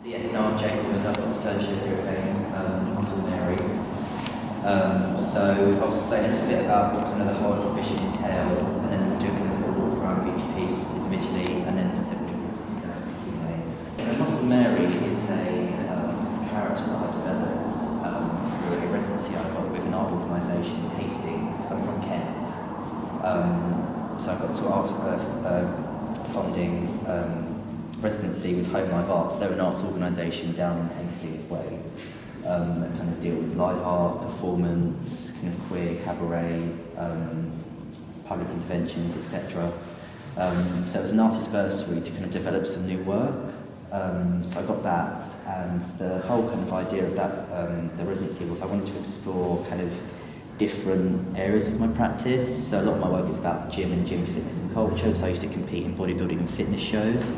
Yes, no, I'm Jacob, and I've got associate here at Vane, Muscle Mary. So I'll explain a little bit about what kind of the whole exhibition entails, and then we'll do a kind of a walk around of each piece individually, and then as I said, we'll do a Q&A. So Muscle Mary is a character that I developed through a residency I got with an art organisation in Hastings, because I'm from Kent. So I got to art funding residency with Home Live Arts. They're an arts organisation down in Hastings Way that kind of deal with live art, performance, kind of queer, cabaret, public interventions, etc. So it was an artist bursary to kind of develop some new work. So I got that, and the whole kind of idea of that, the residency, was I wanted to explore kind of different areas of my practice. So a lot of my work is about the gym and gym fitness and culture, because I used to compete in bodybuilding and fitness shows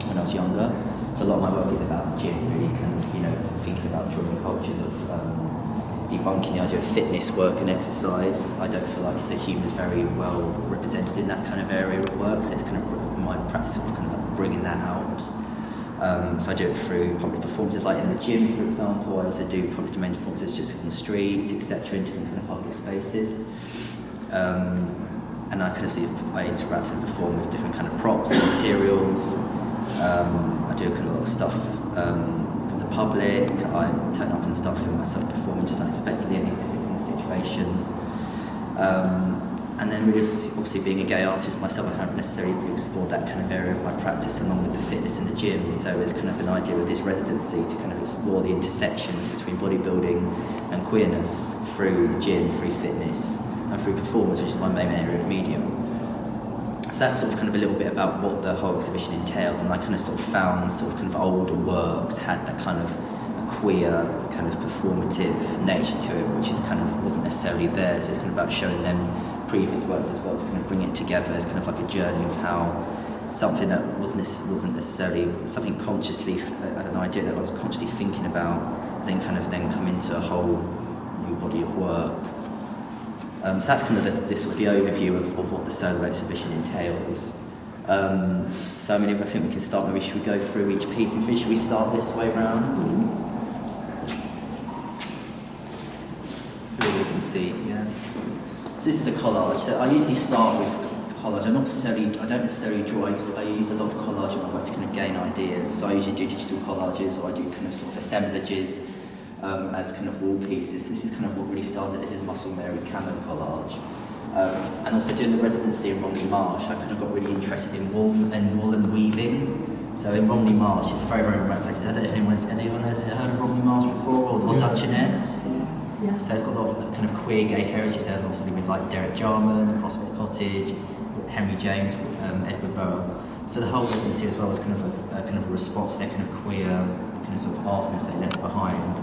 when I was younger. So a lot of my work is about the gym, really kind of, thinking about drawing cultures of debunking the idea of fitness, work and exercise. I don't feel like the humour is very well represented in that kind of area of work, so it's kind of my practice of kind of like bringing that out. So I do it through public performances, like in the gym, for example. I also do public domain performances just on the streets, etc., in different kind of public spaces. And I kind of I interact and perform with different kind of props and materials. I do a kind of lot of stuff with the public. I turn up and start filming myself performing just unexpectedly in these different kind of situations. And then really, obviously being a gay artist myself, I haven't necessarily explored that kind of area of my practice along with the fitness in the gym. So it's kind of an idea of this residency to kind of explore the intersections between bodybuilding and queerness through the gym, through fitness, and through performance, which is my main area of medium. So that's sort of kind of a little bit about what the whole exhibition entails, and I kind of sort of found sort of kind of older works had that kind of queer kind of performative nature to it, which is kind of wasn't necessarily there. So it's kind of about showing them previous works as well to kind of bring it together as kind of like a journey of how something that wasn't necessarily something consciously, an idea that I was consciously thinking about, then come into a whole new body of work. So that's kind of the sort of the overview of what the solo exhibition entails. So I mean, I think we can start. Maybe should we go through each piece? And should we start this way round? Here we can see, yeah. So this is a collage. So I usually start with collage. I don't necessarily draw. I use a lot of collage in my work to kind of gain ideas. So I usually do digital collages, or I do kind of sort of assemblages as kind of wall pieces. This is kind of what really started. This is Muscle Mary camo collage. And also doing the residency in Romney Marsh, I kind of got really interested in wool and weaving. So in Romney Marsh, it's a very, very remote place. I don't know if anyone heard of Romney Marsh before, or Dungeness. Yeah. So it's got a lot of kind of queer gay heritage there, obviously with like Derek Jarman, Prospect Cottage, Henry James, Edward Burrow. So the whole residency as well was kind of a response to their kind of queer kind of sort of arseness they left behind.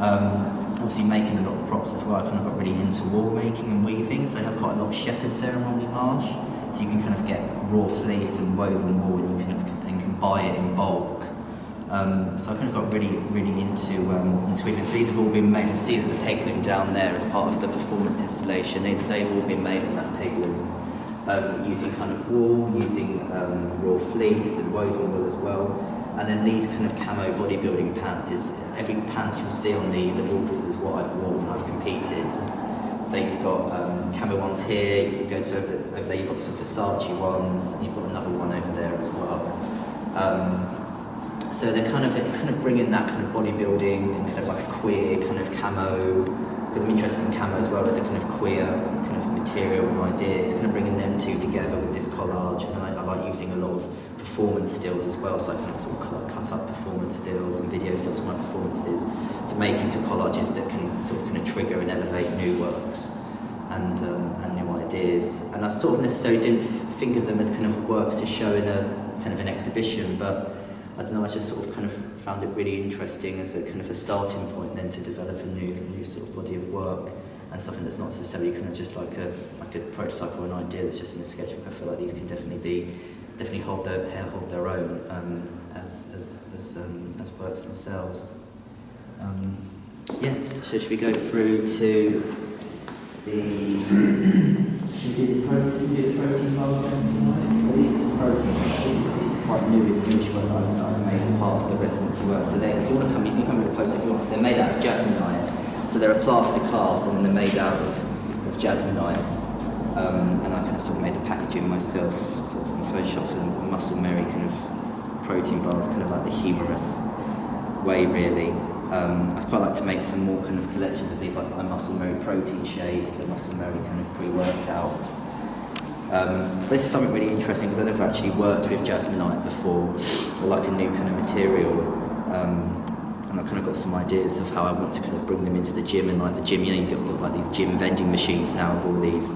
Obviously making a lot of props as well. I kind of got really into wall making and weaving, so they have quite a lot of shepherds there in Romney Marsh. So you can kind of get raw fleece and woven wool, and you kind of then can buy it in bulk. So I kind of got really into weaving. So these have all been made. You see that the peg loom down there as part of the performance installation. They've all been made on that peg loom, using kind of wool, using raw fleece and woven wool as well. And then these kind of camo bodybuilding pants is every pants you'll see on the wall pieces is what I've worn when I've competed. So you've got camo ones here. You go to over there. You've got some Versace ones. And you've got another one over there as well. So they're it's kind of bringing that kind of bodybuilding and kind of like a queer kind of camo, because I'm interested in camo as well as a kind of queer kind of material and idea. It's kind of bringing them two together with this collage, and I like using a lot of performance stills as well, so I kind of sort of cut up performance stills and video stills of my performances to make into collages that can sort of kind of trigger and elevate new works and new ideas. And I sort of necessarily didn't think of them as kind of works to show in a kind of an exhibition, but I don't know, I just sort of kind of found it really interesting as a kind of a starting point then to develop a new sort of body of work, and something that's not necessarily kind of just like a prototype or an idea that's just in a sketchbook. I feel like these can definitely hold their own as works themselves. Yes, so should we go through to should we do the protein bars? So these are some protein bars. quite newish work that I've made as part of the residency work. So if you want to come, you can come a bit closer if you want. So they're made out of jasminite. So they're a plaster cast and then they're made out of jasminite. And I kind of sort of made the packaging myself, sort of photoshopped some Muscle Mary kind of protein bars, kind of like the humorous way really. I'd quite like to make some more kind of collections of these, like a Muscle Mary protein shake, a Muscle Mary kind of pre-workout. This is something really interesting because I never actually worked with jasminite before, or like a new kind of material. And I kind of got some ideas of how I want to kind of bring them into the gym. And like the gym, you've got like these gym vending machines now with all these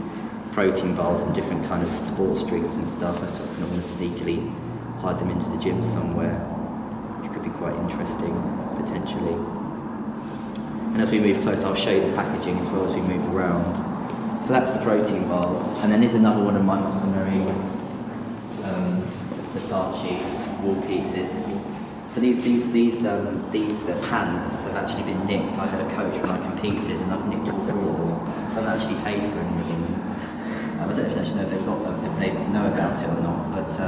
protein bars and different kind of sports drinks and stuff. I sort of kind of want to sneakily hide them into the gym somewhere, which could be quite interesting, potentially. And as we move closer, I'll show you the packaging as well as we move around. So that's the protein bars, and then there's another one of my Muscle Mary Versace wall pieces. So these pants have actually been nicked. I had a coach when I competed, and I've nicked all 4 of them. So I've actually paid for any of them. I don't actually know if they've got them, if they know about it or not, but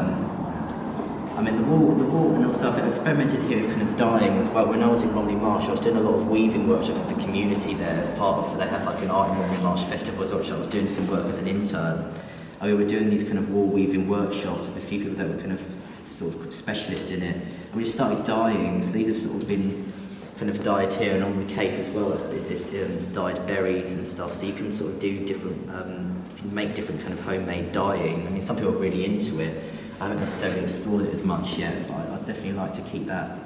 I mean the wall, and also I've experimented here with kind of dyeing as well. When I was in Romney Marsh, I was doing a lot of weaving workshops with the community there as part of, they had like an Art in Romney Marsh festival as well, which I was doing some work as an intern. And we were doing these kind of wall weaving workshops with a few people that were kind of sort of specialist in it. And we started dyeing, so these have sort of been kind of dyed here, and on the cake as well, it's dyed berries and stuff, so you can sort of do different, you can make different kind of homemade dyeing. I mean, some people are really into it. I haven't necessarily explored it as much yet, but I'd definitely like to keep that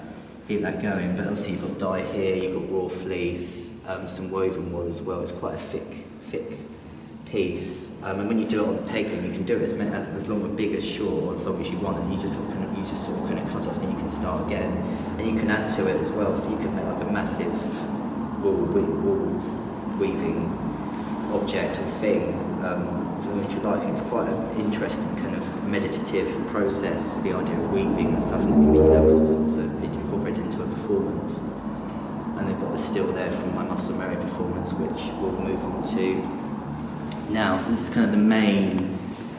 going. But obviously you've got dye here, you've got raw fleece, some woven wool as well. It's quite a thick piece. And when you do it on the pegling, you can do it as long or big as short, or as long as you want, and you just sort of kind of cut off, then you can start again. And you can add to it as well, so you can make like a massive wool weaving object or thing. If you like, it's quite an interesting kind of meditative process, the idea of weaving and stuff, and it can be, also incorporated into a performance. And they've got the still there from my Muscle Mary performance, which we'll move on to now. So this is kind of the main,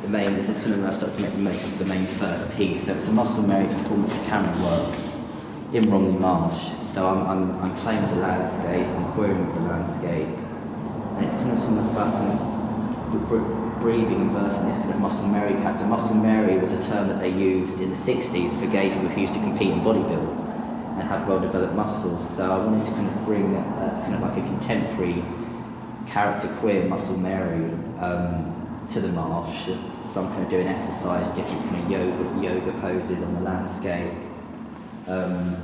this is kind of where I start to make the main first piece. So it's a Muscle Mary performance to camera work in Romney Marsh. So I'm playing with the landscape, I'm querying with the landscape, and it's kind of almost about kind of breathing and birthing this kind of Muscle Mary character. Muscle Mary was a term that they used in the 60s for gay people who used to compete in bodybuild and have well-developed muscles. So I wanted to kind of bring kind of like a contemporary character, queer Muscle Mary, to the marsh. So I'm kind of doing exercise, different kind of yoga poses on the landscape. And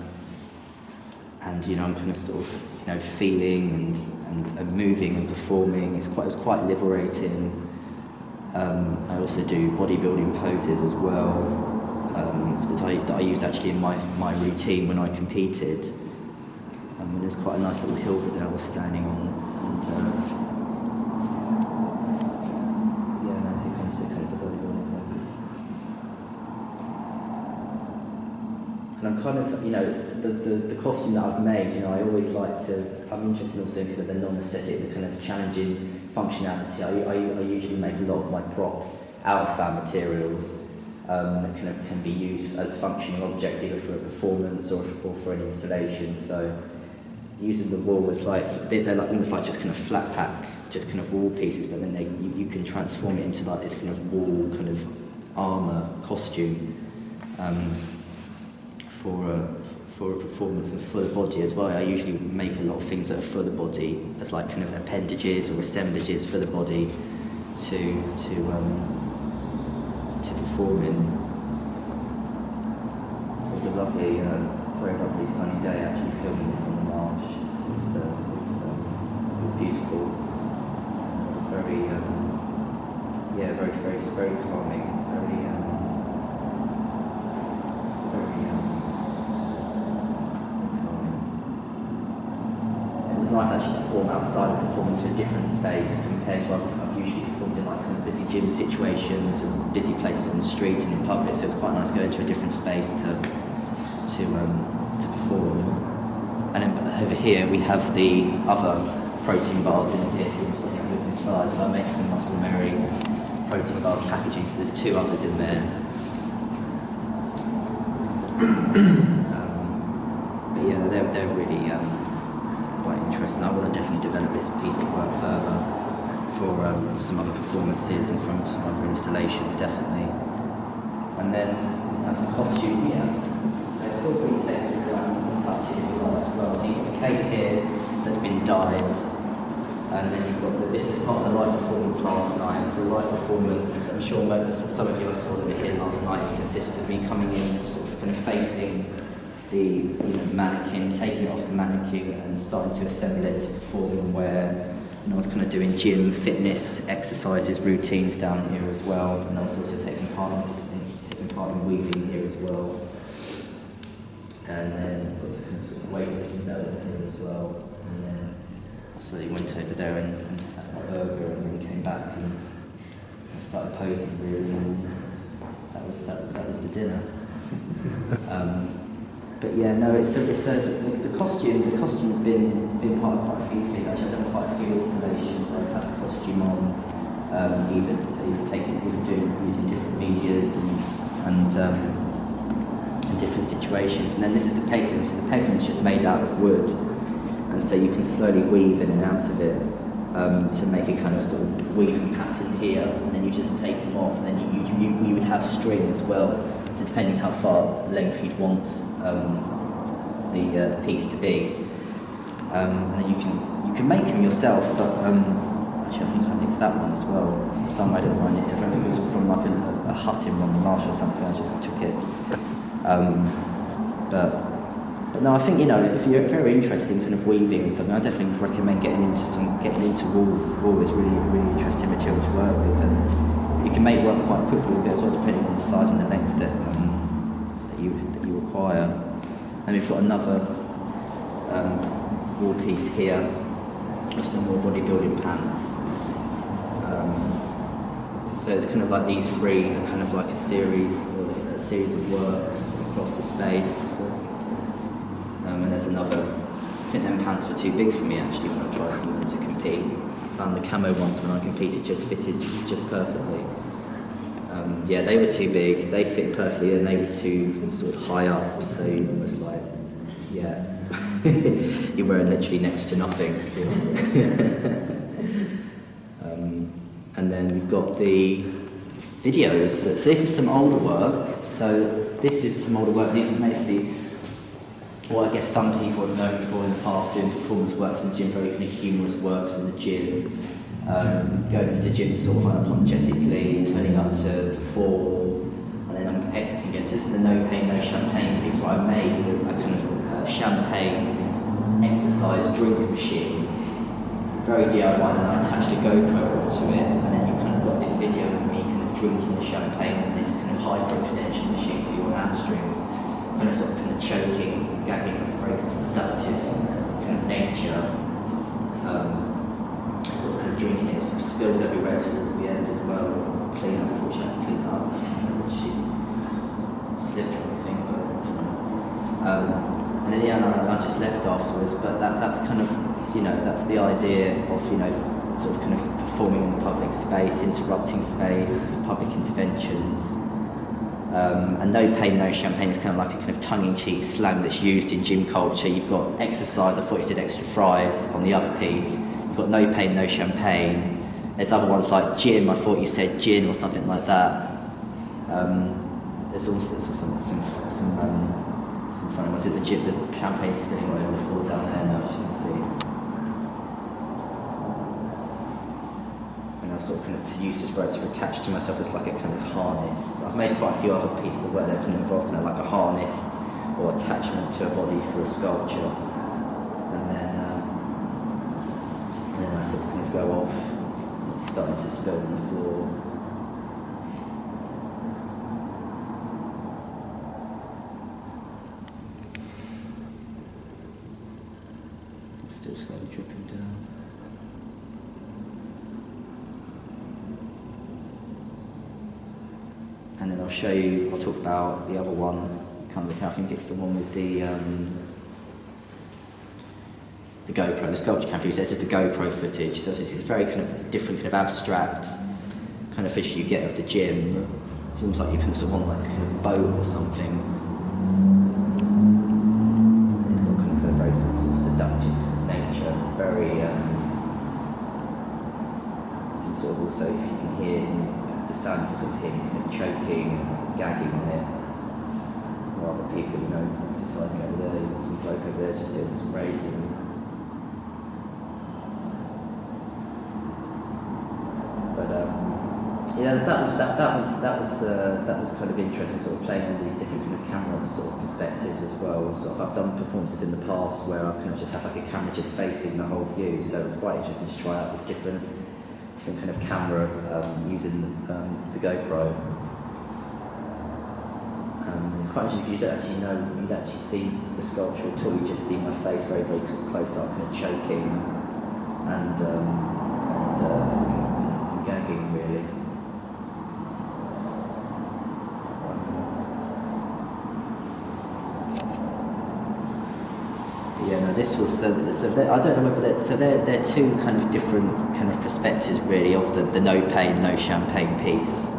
I'm kind of sort of feeling and moving and performing. It was quite liberating. I also do bodybuilding poses as well, that I used actually in my routine when I competed. And there's quite a nice little hill that I was standing on, and that's it kind of the bodybuilding poses. And I'm kind of, the costume that I've made, I always like to, I'm interested also in kind of the non-aesthetic, the kind of challenging functionality. I usually make a lot of my props out of found materials that kind of can be used as functioning objects, either for a performance or for an installation. So using the wool is like, they're like almost like just kind of flat pack, just kind of wall pieces, but then you can transform it into like this kind of wool kind of armour costume. For a performance and for the body as well. I usually make a lot of things that are for the body as like kind of appendages or assemblages for the body to perform in. It was a lovely, very lovely sunny day actually filming this on the marsh. It was beautiful. It was very, very calming, very It was nice actually to perform outside and perform into a different space compared to I've usually performed in like some busy gym situations and busy places on the street and in public, so it's quite nice going to a different space to perform. And then over here we have the other protein bars in here if you want to take a look inside. So I made some Muscle Mary protein bars packaging, so there's 2 others in there. But yeah, they're really quite interesting. I want to definitely develop this piece of work further for some other performances and from some other installations, definitely. And then as the costume here, so feel free to take it around and touch it if you like as well. So you've got the cape here that's been dyed, and then you've got this is part of the light performance last night. So the light performance, I'm sure some of you I saw that were here last night, it consisted of me coming in to sort of kind of facing the mannequin, taking it off the mannequin and starting to assemble it to perform and wear. And I was kind of doing gym, fitness, exercises, routines down here as well. And I was also taking part in weaving here as well. And then I've got this kind of sort of weightlifting development here as well. And then I slowly went over there and had my burger and then came back and I started posing really, and that was the dinner. But yeah, no, the costume's been part of quite a few things. Actually, I've done quite a few installations where I've had the costume on, even using different medias and different situations. And then this is the peglin. So the peglin is just made out of wood, and so you can slowly weave in and out of it to make a kind of sort of weaving pattern here, and then you just take them off, and then you would have string as well. So depending how far length you'd want the piece to be, and then you can make them yourself. But actually, I think I nicked that one as well. Some I don't know. I nicked it. I think it was from like a hut in Ronnie Marsh or something. I just took it. But no, I think if you're very interested in kind of weaving and something, I definitely recommend getting into wool is really interesting material to work with, and you can make work quite quickly with it as well, depending on the size and the length that you require. And we've got another wool piece here with some more bodybuilding pants. So it's kind of like these three are kind of like a series of works across the space. And there's another. I think them pants were too big for me actually when I tried them to compete. Found the camo ones when I competed just fitted just perfectly. Yeah, they were too big. They fit perfectly, and they were too sort of high up. So it was like, yeah, you're wearing literally next to nothing. And then we've got the videos. So this is some older work. So this is some older work. These are mostly what I guess some people have known for in the past, doing performance works in the gym, very kind of humorous works in the gym. Going into the gym sort of unapologetically, turning up to perform, and then I'm exiting again. So this is the No Pain, No Champagne piece where I made a kind of champagne exercise drink machine. Very DIY, and then I attached a GoPro onto it, and then you kind of got this video of me kind of drinking the champagne and this kind of hyper-extension machine for your hamstrings, kind of choking, gagging, like a very kind of seductive kind of nature. Sort of kind of drinking it, sort of spills everywhere towards the end as well. Clean up, unfortunately I had to clean it up. She slipped or anything, but and then I just left afterwards. But that's kind of that's the idea of sort of kind of performing in the public space, interrupting space, public interventions. And No Pain, No Champagne is kind of like a kind of tongue-in-cheek slang that's used in gym culture. You've got exercise, I thought you said extra fries on the other piece. You've got No Pain, No Champagne. There's other ones like gym, I thought you said gin or something like that. There's also some fun ones. The gym, the champagne's spinning all over the floor down there now, as you can see. Sort of kind of to use this rope to attach to myself as like a kind of harness. I've made quite a few other pieces of work that can involve kind of like a harness or attachment to a body for a sculpture, and then I sort of kind of go off. It's starting to spill on the floor. It's still slowly dripping down. And then I'll talk about the other one, kind of, I think it's the one with the GoPro, the sculpture camera. So this is the GoPro footage. So this is very kind of different, kind of abstract kind of footage you get of the gym. It's almost like you can sort of on like this kind of boat or something. can sort of also, if you can hear the sound of him kind of choking and gagging on it. Or other people, exercising over there. You've got some bloke over there just doing some raising. But that was kind of interesting, sort of playing all these different kind of camera sort of perspectives as well. Sort of, I've done performances in the past where I've kind of just had like a camera just facing the whole view, so it was quite interesting to try out this different kind of camera using the GoPro. It's quite interesting because you don't actually see the sculpture at all. You just see my face very, very sort of close up, kind of choking and gagging really. Yeah, no, this was I don't know whether they're two kind of different kind of perspectives really of the no pain, no champagne piece.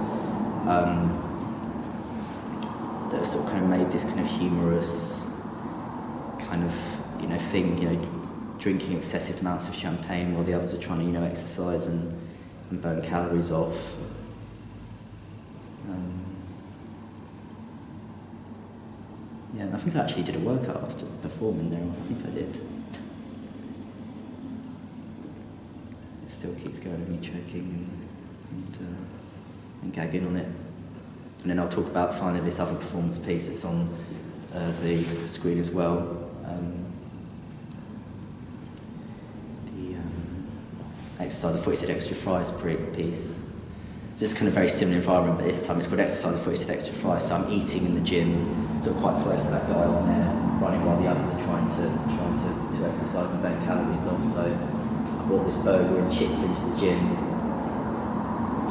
That sort of kind of made this kind of humorous kind of thing, drinking excessive amounts of champagne while the others are trying to exercise and burn calories off. Yeah, and I think I actually did a workout after performing there. I think I did. It still keeps going, me choking and gagging on it. And then I'll talk about finally this other performance piece that's on the screen as well. The exercise, I thought you said extra fries piece. So it's kind of very similar environment, but this time it's called exercise, I thought you said extra fries. So I'm eating in the gym, sort of quite close to that guy on there, running while the others are trying to exercise and burn calories off. So I brought this burger and chips into the gym,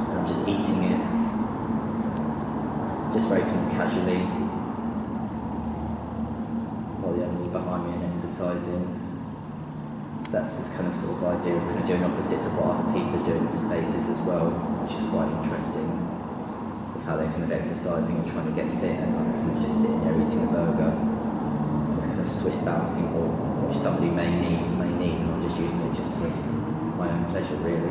and I'm just eating it. Just very kind of casually, while the others are behind me and exercising. So that's this kind of sort of idea of kind of doing opposites of what other people are doing in spaces as well, which is quite interesting. Of how they're kind of exercising and trying to get fit, and I'm kind of just sitting there eating a burger. It's kind of Swiss bouncing ball, which somebody may need, and I'm just using it just for my own pleasure, really.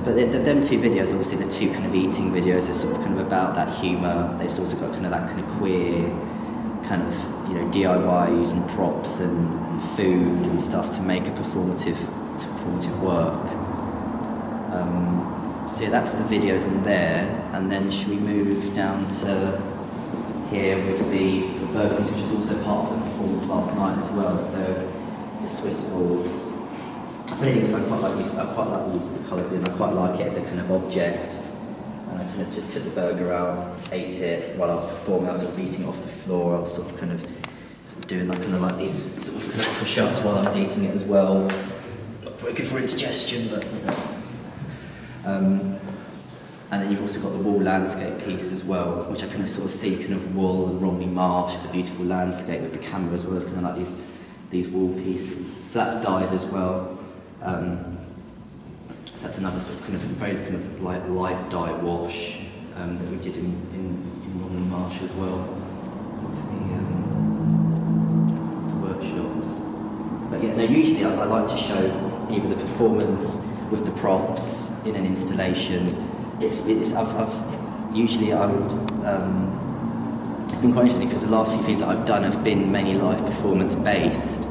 But them two videos, obviously the two kind of eating videos, are sort of kind of about that humour. They've also got kind of that kind of queer kind of DIY using props and food and stuff to make a performative work. So yeah, that's the videos on there. And then should we move down to here with the burger piece, which was also part of the performance last night as well. So the Swiss ball. Because I quite like using the colour bin. I quite like it as a kind of object, and I kind of just took the burger out, ate it while I was performing. I was sort of eating it off the floor. I was sort of doing like these sort of kind of push-ups while I was eating it as well. Not very good for indigestion, but and then you've also got the wall landscape piece as well, which I kind of sort of see kind of Wool and Romney Marsh as a beautiful landscape with the camera as well as kind of like these wall pieces. So that's dyed as well. So that's another sort of kind of very kind of light dye wash that we did in Romney Marsh as well of the workshops. But yeah, no, usually I like to show either the performance with the props in an installation. It's been quite interesting because the last few things that I've done have been mainly live performance based.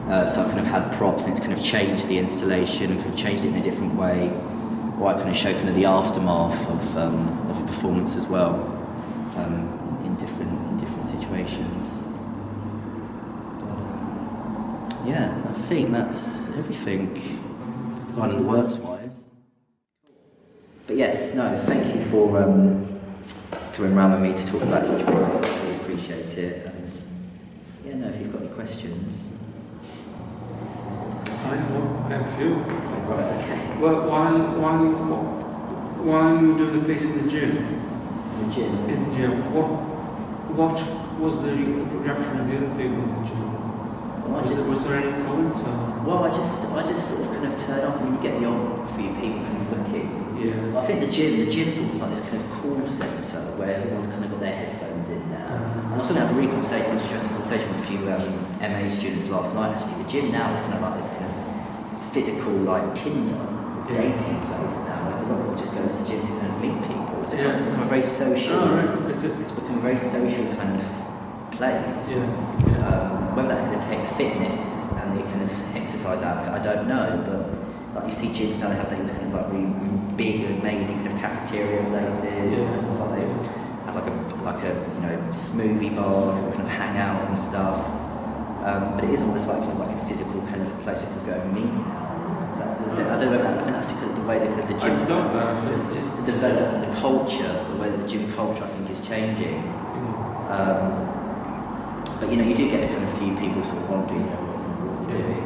So I've kind of had props and it's kind of changed the installation and kind of changed it in a different way. Or I kind of show kind of the aftermath of a performance as well in different situations. But, yeah, I think that's everything regarding the works-wise. But yes, no, thank you for coming around with me to talk about each work. I really appreciate it. And yeah, no, if you've got any questions. I have a few. Right, okay. Well, while you do the piece in the gym? The gym? In the gym. What was the reaction of the other people in the gym? Well, was there any comments? Well, I just sort of kind of turn up and you get the odd few people kind of thinking. Yeah. I think the gym's almost like this kind of call centre where everyone's kind of got their headphones in now. And I was talking about a really interesting conversation with a few MA students last night actually. The gym now is kind of like this kind of physical like Tinder dating place now, where a lot of people just go to the gym to kind of meet people. It's become a very social. It's become a very social kind of place. Whether that's going to take the fitness and the kind of exercise out of it, I don't know, but like you see gyms now, they have these kind of like really big, amazing kind of cafeteria places. It's like they have like a you know smoothie bar, where kind of hang out and stuff. But it is almost like kind of like a physical kind of place you could go and meet now. I don't know if that. I think that's kind of the way the kind of the gym, the culture, the way that the gym culture, I think, is changing. But you know, you do get a kind of few people sort of wondering, you know, what you're doing.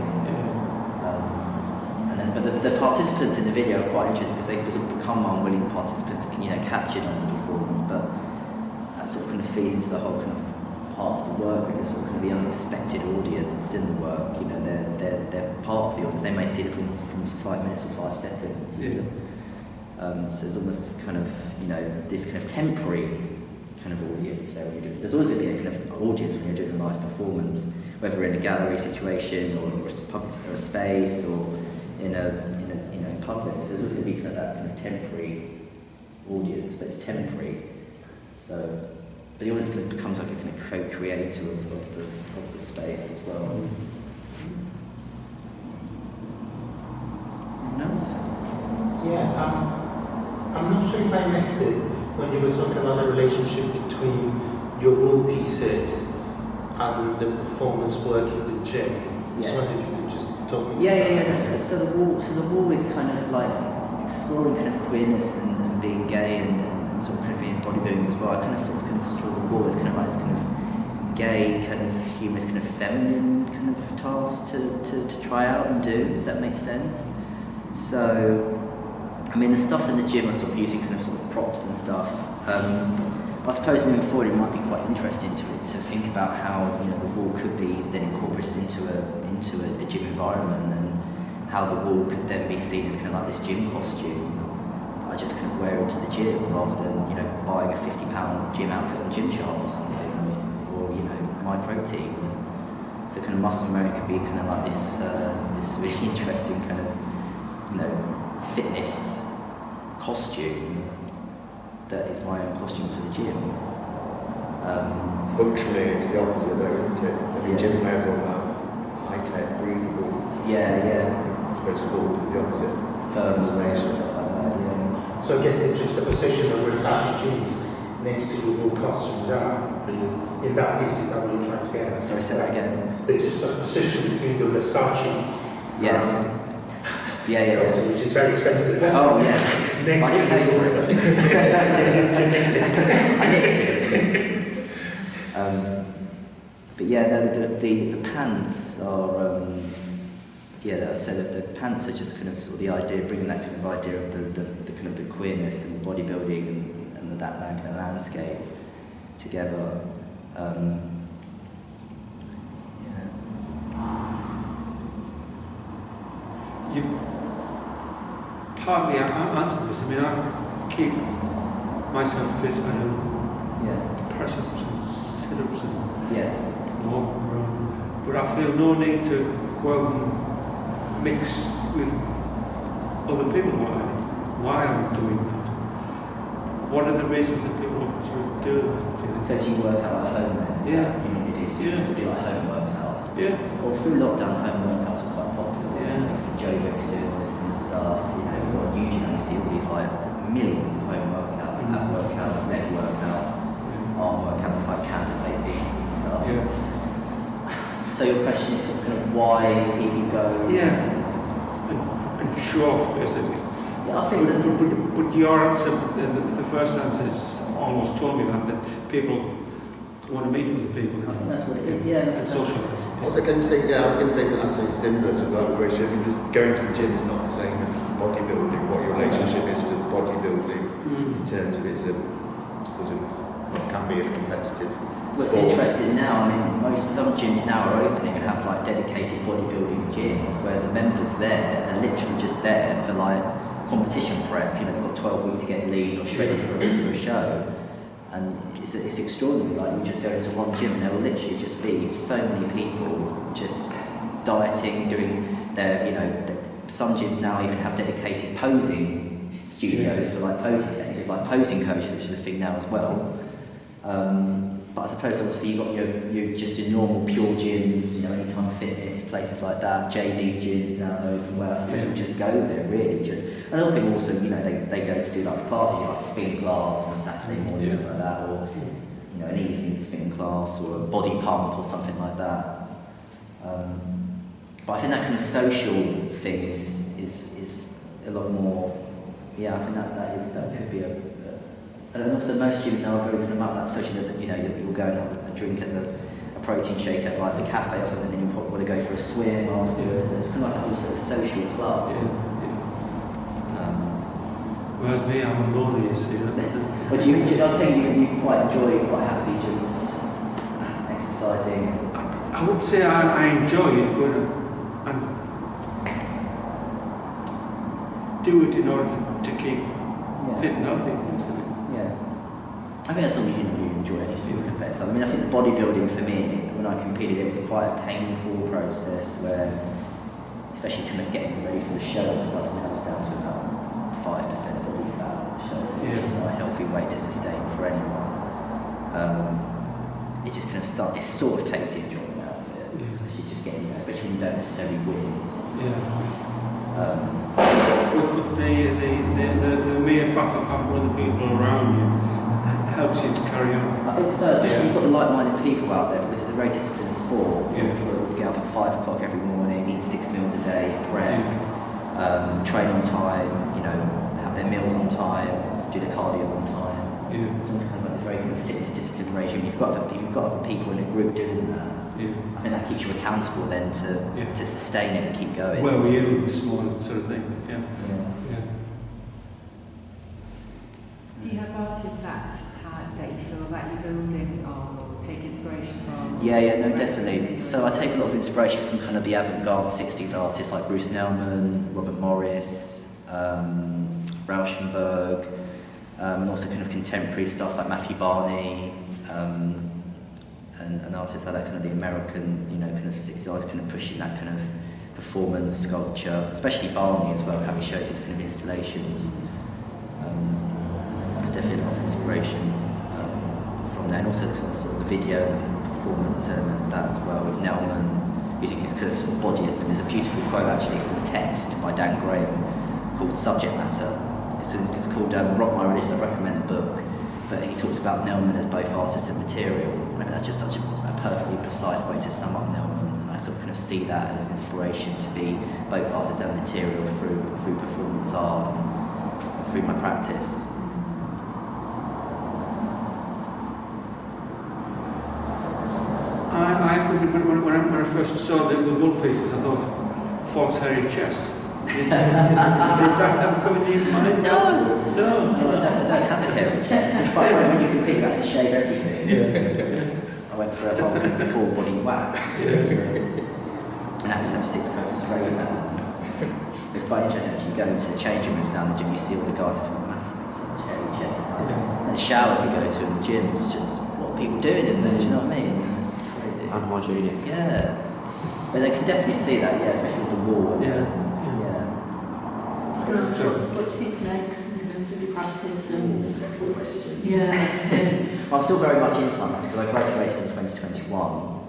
But the participants in the video are quite interesting because they become unwilling participants, can, you know, captured on the performance, but that sort of kind of feeds into the whole kind of part of the work, really, sort of kind of the unexpected audience in the work. You know, they're part of the audience. They may see it from 5 minutes or 5 seconds. So there's almost this kind of, you know, this kind of temporary kind of audience there when you're doing. There's always going to be a kind of audience when you're doing a live performance, whether we're in a gallery situation or a space or in a you know public. So there's always going to be kind of that kind of temporary audience, but it's temporary. So, but the audience kind of becomes like a kind of co-creator of the space as well. Anyone else? Yeah, I'm not sure if I missed it when you were talking about the relationship between your wool pieces and the performance work in the gym. Yes. So I wonder if you could just talk me through Yeah. that. So the wall is kind of like exploring kind of queerness and being gay and sort of kind of being bodybuilding as well. I kind of saw the wall as kind of like this kind of gay, kind of humorous, kind of feminine kind of task to try out and do, if that makes sense. So, I mean, the stuff in the gym are sort of using kind of sort of props and stuff. I suppose moving forward it might be quite interesting to think about how, you know, the wall could be then incorporated into a gym environment, and how the wall could then be seen as kind of like this gym costume that I just kind of wear into the gym rather than, you know, buying a £50 gym outfit on Gymshark or something, or you know, My Protein. So kind of muscle memory could be kind of like this really interesting kind of, you know, fitness costume that is my own costume for the gym. Functionally, it's the opposite though, isn't it? I mean, gym wears all that high-tech, breathable. I suppose wall is the opposite. Firm and stuff like that, yeah. So I guess the juxtaposition of Versace jeans next to your wool costume, is that in that piece, is that what you're trying to get at? Sorry, say that again. The juxtaposition between the Versace. Yes. Also, which is very expensive. Oh yes. Next I to didn't your I nicked it. But yeah, the pants are I said the pants are just kind of sort of the idea, bringing that kind of idea of the kind of the queerness and the bodybuilding and that kind of landscape together. You partly answered this. I mean, I keep myself fit. I do press-ups and sit-ups and walk around. But I feel no need to go out and mix with other people while I'm doing that. What are the reasons that people sort of do that? So do you work out at home then? You do like home workouts? Yeah. Well, through lockdown, home workouts were quite popular. Joe Wick's doing all this kind of stuff. You know, you've got on YouTube and you see all these like millions of home workouts, ab workouts, leg workouts, arm workouts with like counterweight beats and stuff. So your question is sort of kind of why people go? And show off basically. I think but your answer, the first answer, almost told me that people want to meet with the people. I think that's what it is. And socialise. I was going to say something similar to that question. I mean, going to the gym is not the same as bodybuilding. What your relationship is to bodybuilding in terms of it's a sort of, well, can be a competitive What's sport. interesting now, I mean, some gyms now are opening and have like dedicated bodybuilding gyms where the members there are literally just there for like competition prep. You know, they've got 12 weeks to get lean or shredded for a show, and it's extraordinary. Like, you just go into one gym and there will literally just be so many people just dieting, doing their, you know, some gyms now even have dedicated posing studios for like posing techniques, with like posing coaches, which is a thing now as well. But I suppose obviously you've got your normal pure gyms, you know, Anytime Fitness, places like that, JD gyms now open where I suppose people just go there really just. And a lot of people also, you know, they go to do like classes, like spin class on a Saturday morning or something like that, or you know, an evening spin class or a body pump or something like that. But I think that kind of social thing is a lot more. Yeah, I think that could be a and also most gyms now are very kind of about that social, that, you know, you'll go and have a drink at a protein shake at like the cafe or something, and then you'll probably want to go for a swim afterwards. So it's kind of like a whole sort of social club. Whereas me, I'm lonely, you see. But I'll tell you quite enjoy, quite happy just exercising. I would say I enjoy it, but I do it in order to keep fit and healthy. I think as long as you enjoy any sort of competitive. I mean, I think the bodybuilding for me, when I competed, it was quite a painful process where, especially kind of getting ready for the show and stuff, and I was down to about 5% body fat on the shoulder, which is not a healthy weight to sustain for anyone. It just kind of it sort of takes the enjoyment out of it. You just get, especially when you don't necessarily win. But the mere fact of having other people around you helps you to carry on. I think so, especially when you've got like-minded people out there, because it's a very disciplined sport. People get up at 5 o'clock every morning, eat 6 meals a day, prep, train on time, you know, have their meals on time, do their cardio on time. It's almost kind of like this very kind of fitness discipline regime. You've got other people in a group doing that. I think that keeps you accountable then to sustain it and keep going. Where were you this morning, sort of thing? Do you have artists that you feel that you're building or take inspiration from? No, definitely. So I take a lot of inspiration from kind of the avant-garde 60s artists like Bruce Nauman, Robert Morris, Rauschenberg, and also kind of contemporary stuff like Matthew Barney, and artists like that, kind of the American, you know, kind of 60s artists kind of pushing that kind of performance, sculpture, especially Barney as well, how he shows his kind of installations. There's definitely a lot of inspiration from there, and also sort of the video and the performance element of that as well. With Nauman using his kind of sort of bodyism, there's a beautiful quote actually from a text by Dan Graham called "Subject Matter." It's called "Rock My Religion." I recommend the book, but he talks about Nauman as both artist and material. I mean, that's just such a perfectly precise way to sum up Nauman, and I sort of kind of see that as inspiration to be both artist and material through performance art and through my practice. I have to admit, when I first saw the wool pieces, I thought, false hairy chest. Did that ever come into your mind? No, I don't have a hairy chest. It's quite funny when you compete, you have to shave everything. I went for a whole kind of full body wax. And I had to have 6 coats of sprays out. It's quite interesting actually going to the changing rooms now in the gym, you see all the guys have got massive such hairy chests. And the showers we go to in the gym, it's just what are people doing in there, do you know what I mean? Unhygienic. Yeah. But they can definitely see that, especially with the wall. So what do you think's next in terms of your practice and good question? Well, I'm still very much in time because I graduated in 2021.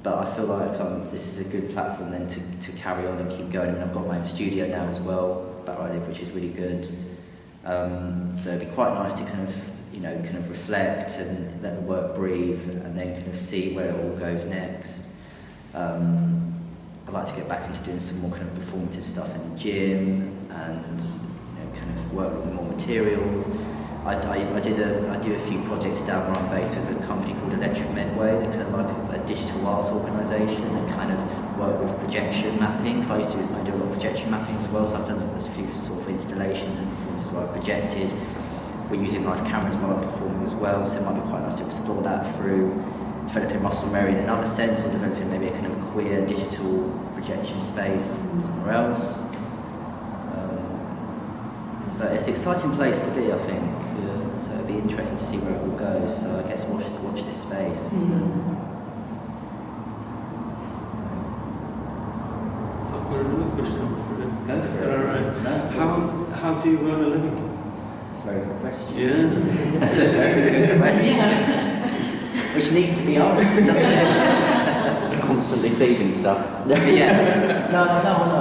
But I feel like this is a good platform then to carry on and keep going. I mean, I've got my own studio now as well, where I live, which is really good. So it'd be quite nice to kind of reflect and let the work breathe, and then kind of see where it all goes next. I'd like to get back into doing some more kind of performative stuff in the gym, and kind of work with more materials. I do a few projects down where I'm based with a company called Electric Medway. They're kind of like a digital arts organisation that kind of work with projection mapping. So I do a lot of projection mapping as well. So I've done a few sort of installations and performances where I've projected. We're using live cameras while I'm performing as well, so it might be quite nice to explore that through developing muscle memory in another sense, or developing maybe a kind of queer digital projection space somewhere else. but it's an exciting place to be, I think. So it'll be interesting to see where it all goes. So I guess watch this space. I've got another question for you. Go for Is it. that all right? No, How do you earn a living? That's a very good question. Yeah. That's a very good question. Which needs to be answered, doesn't it? Constantly feeding stuff. Yeah. No,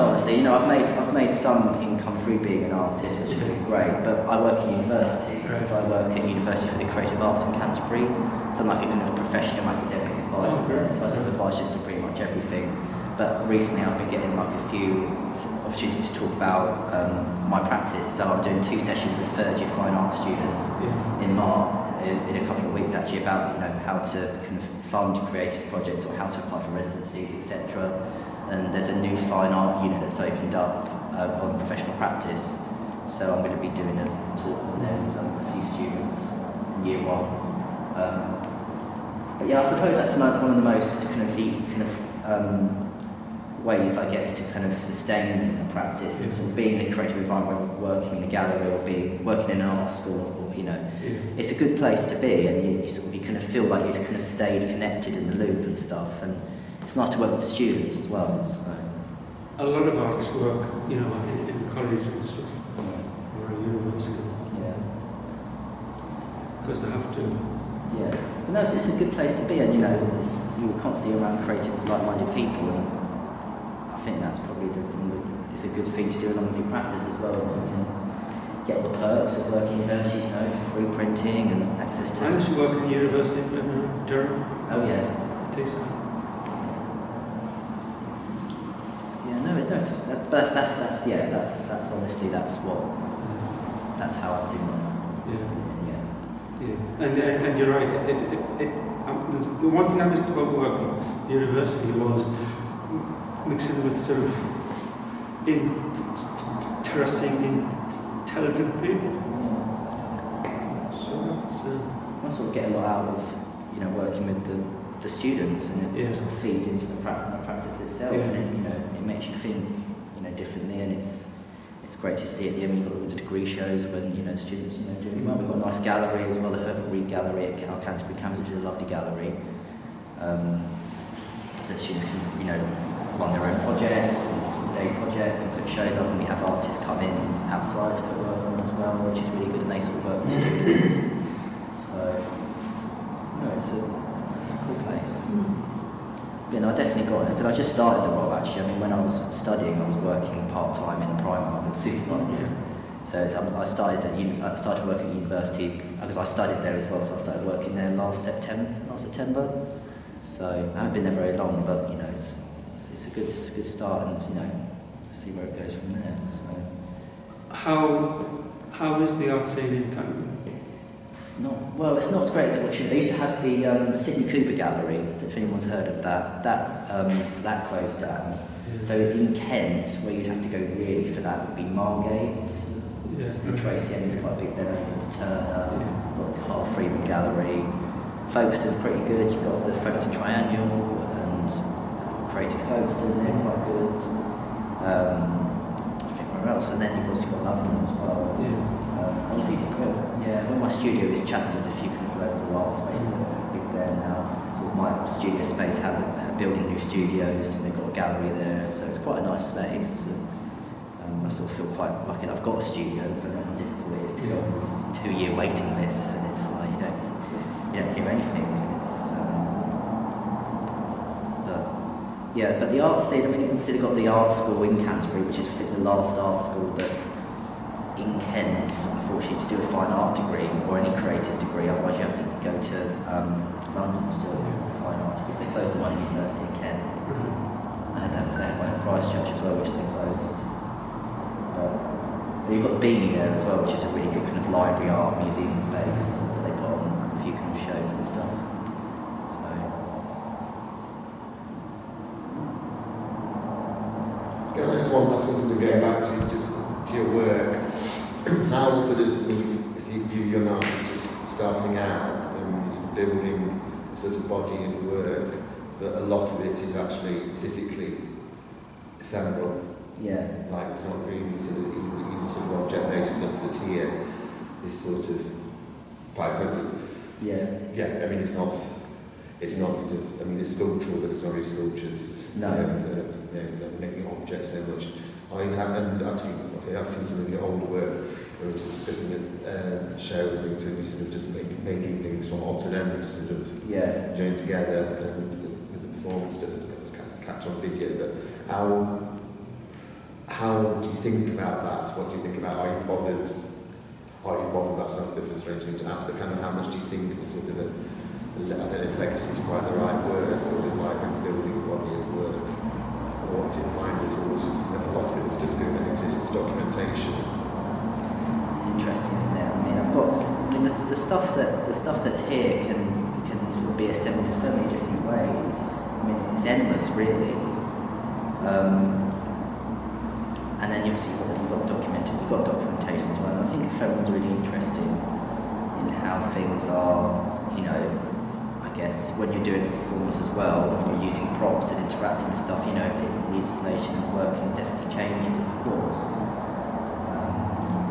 honestly, I've made some income through being an artist, which has been great, but I work at university. Right. So I work at University for the Creative Arts in Canterbury. So I'm like a kind of professional academic advisor there. So I sort of advise students on pretty much everything. But recently I've been getting like a few opportunities to talk about my practice. So I'm doing 2 sessions with third year fine art students in March. In a couple of weeks actually about how to kind of fund creative projects or how to apply for residencies, etc. And there's a new fine art unit that's opened up on professional practice, so I'm going to be doing a talk on there with a few students in year 1. But yeah, I suppose that's one of the most ways, I guess, to kind of sustain a practice and sort of being in a creative environment, working in a gallery or working in an art school. It's a good place to be, and you kind of feel like you've kind of stayed connected in the loop and stuff, and it's nice to work with the students as well. So. A lot of artists work, in college and stuff, or a university. Yeah. Because they have to. Yeah. But no, it's a good place to be, and you're constantly around creative, like-minded people, and I think that's probably it's a good thing to do along with your practice as well. You can get all the perks of working at university, free printing and access to. I used to work at university in Durham. Oh yeah. Decent. Yeah, no, that's honestly that's how I do Yeah. And you're right. The one thing I missed about working at university was mixing with sort of interesting, intelligent people. So that's. I sort of get a lot out of working with the students, and it sort of feeds into the practice itself, and it makes you think differently, and it's great to see at the end you've got all the degree shows when the students doing well. We've got a nice gallery as well, the Herbert Reed Gallery at our Canterbury campus, which is a lovely gallery. The students can run their own projects and sort of day projects and put shows up, and we have artists come in outside to put work on as well, which is really good, and they sort of work with students. So it's a cool place. I definitely got it, because I just started the role actually. I mean, when I was studying, I was working part-time in Primark as a supervisor. So I started working at university, because I studied there as well, so I started working there last September. So I haven't been there very long, but it's a good start, and see where it goes from there. So how is the art scene in Canterbury? It's not as great as it should. They used to have the Sidney Cooper Gallery. I don't know if anyone's heard of that. That closed down. Yeah. So in Kent, where you'd have to go really for that, would be Margate. Yes. The Tracy Emin's quite big. Then you've got the Turner. You've got the Carl Freeman Gallery. Folkestone's pretty good. You've got the Folkestone Triennial and Creative Folkestone. They're quite good. I think where else? And then you've also got London as well. Obviously, when my studio is Chatham, there's a few kind of local art spaces that are big there now. Sort of my studio space has building new studios, and they've got a gallery there, so it's quite a nice space. I sort of feel quite lucky that I've got a studio, because I know how difficult it is to go on these 2-year waiting lists, and it's like you don't hear anything. And it's but the art scene. I mean, obviously they've got the art school in Canterbury, which is the last art school that's in Kent, unfortunately, to do a fine art degree or any creative degree. Otherwise, you have to go to London to do a fine art degree. So they closed the one at University in Kent. And they had one at Christchurch as well, which they closed. But you've got the Beanie there as well, which is a really good kind of library art museum space that they put on a few kind of shows and stuff. So. Can I ask one last one to go back to your work? How sort of, as you young artists just starting out and is building a sort of body of work, but a lot of it is actually physically ephemeral. Yeah. Like it's not really sort of even sort of object-based plant-based stuff that's here is sort of quite close. Yeah. Yeah, I mean, it's not sort of, I mean, it's sculptural, but it's not really sculptures. No. It's not making objects so much. I've seen some of the older work where it's discussing with show and things where we sort of just making things from odds and ends, sort of joined together, and with the performance stuff and stuff was captured on video. But how do you think about that? What do you think about? Are you bothered? That's not a bit of a strange thing to ask, but kind of how much do you think it's sort of I don't know if legacy is quite the right word, sort of like when building a body of work, or is it fine at all? Just a lot of it's just going to exist as documentation. It's interesting, isn't it? I mean, the stuff that's here can sort of be assembled in so many different ways. I mean, it's endless, really. And then you've got documentation as well. And I think a film is really interesting in how things are, I guess when you're doing a performance as well, when you're using props and interacting with stuff, the installation and the working definitely changes, of course.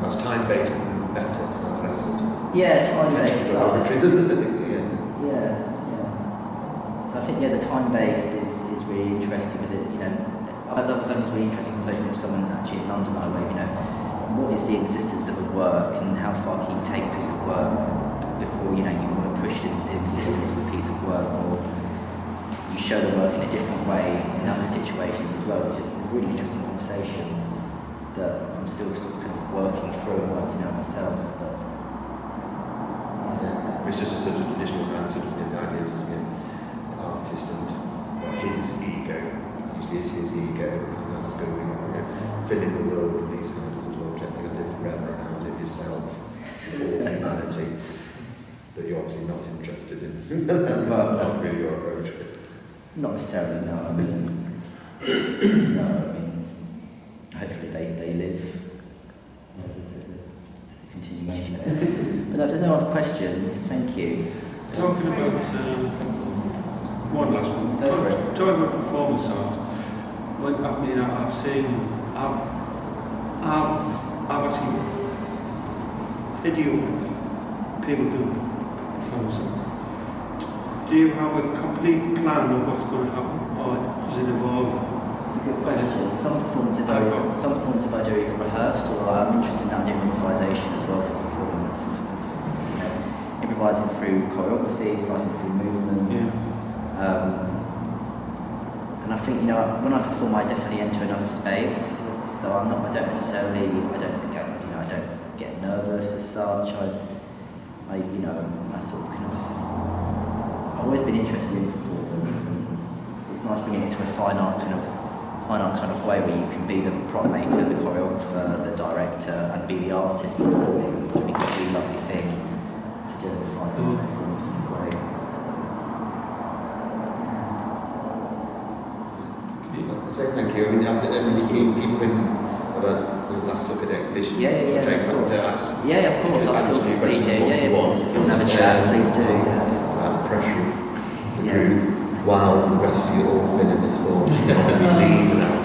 That's time-based and better, sounds less sort of... Yeah, time-based stuff. Yeah. So I think, the time-based is really interesting because I was having a really interesting conversation with someone actually in London I wave, what is the existence of a work and how far can you take a piece of work before, you want to push the existence of a piece of work, or you show the work in a different way in other situations as well, which is a really interesting conversation that I'm still sort of kind of working through and working out myself. But it's just a sort of traditional kind of the ideas of the artist and his ego, usually it's his ego kind of going filling the world with these kinds of objects. You're going to live forever and outlive yourself or humanity, that you're obviously not interested in. That's not really your approach. Not necessarily, no. Hopefully they live. There's a continuation there. But no, if there's no other questions, thank you. Talking about one last one. Go for it. Talking about performance art. I've actually videoed people do performance art. Do you have a complete plan of what's going to happen, or does it evolve? It's a good question. Some performances I do either rehearsed, or I'm interested now doing improvisation as well for performance. Improvising through choreography, improvising through movement. And I think when I perform, I definitely enter another space. So I don't get nervous as such. I sort of kind of. I've always been interested in performance, and it's nice bringing it into a fine art kind of way where you can be the prop maker, the choreographer, the director, and be the artist performing. I think it's a really lovely thing to do in a fine art performance kind of way. So thank you. I mean, people been about sort of last look at the exhibition. Yeah, of course. I'll still be here. If you want to have a chat, please do. The pressure of the group while the rest of you all fill in this form. You're not going to be leaving out.